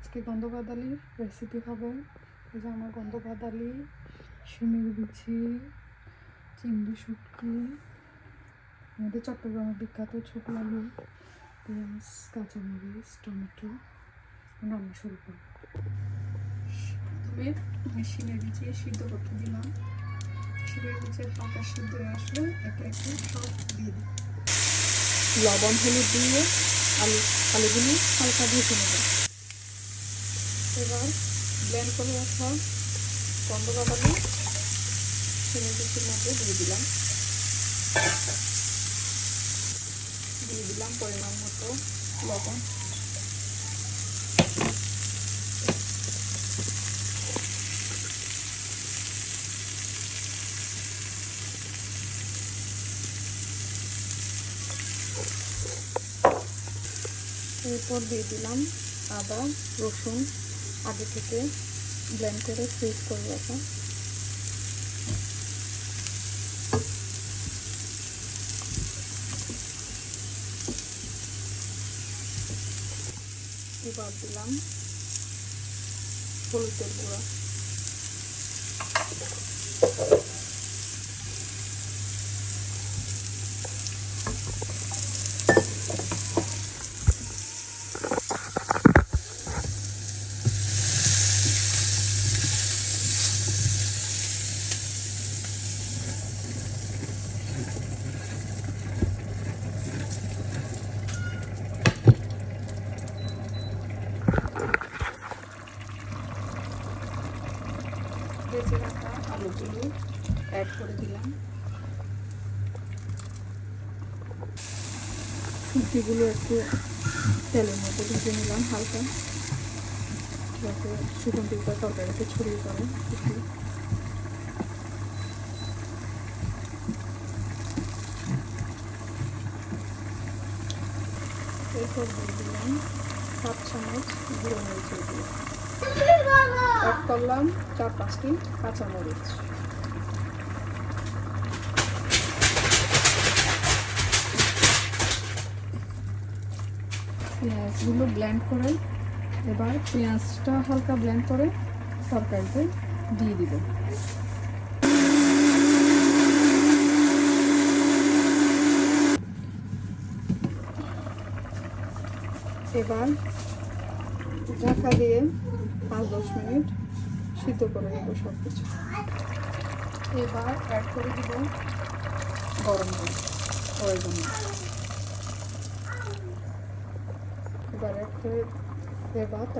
আজকে গন্ধকাদালির রেসিপি হবে। এই যে আমার গন্ধকাদালি, শিমের বিচি, চিংড়ি শুটকি, আমাদের চট্টগ্রামের বিখ্যাত ছোট আলু, পেঁয়াজ, কাঁচামরিচ, টমেটো রান্না শুরু করব। প্রথমে আমি শিমের বিচি সিদ্ধ করতে দিলাম। শিমের বিচি হালকা সিদ্ধ হয়ে আসলে একে একে সব দিয়ে দিই। লবণ হলুদ দিয়ে আলুগুলি হালকা ভেজে নেব। এবার ব্লেন্ড করে রাখা গন্ধকাদালি শিমের বিচির মধ্যে দিয়ে দিলাম পরিমাণ মতো লবণ। এরপর দিয়ে দিলাম আদা রসুন আগে থেকে ব্লেন্ড করে ফ্রিজ করে রাখা। এবার দিলাম হলুদের গুঁড়া, ভেজে রাখা আলুগুলো অ্যাড করে দিলাম। সবজিগুলো একটু তেলের মধ্যে ভেজে নিলাম হালকা, যাতে সুগন্ধিটা তরকারিতে ছড়িয়ে পড়ে। এরপর দিয়ে দিলাম 7 চামচ গুঁড়ো মরিচের গুঁড়ো, অ্যাড করলাম 4-5টি কাঁচামরিচ। পেঁয়াজগুলো ব্লেন্ড করে এবার পেঁয়াজটা হালকা ব্লেন্ড করে তরকারিতে দিয়ে দিব। এবার ঢাকা দিয়ে 5-10 মিনিট সিদ্ধ করে নেব সব কিছু। এবার অ্যাড করে দিব গরম দুধ প্রয়োজনে। এবার অ্যাড করে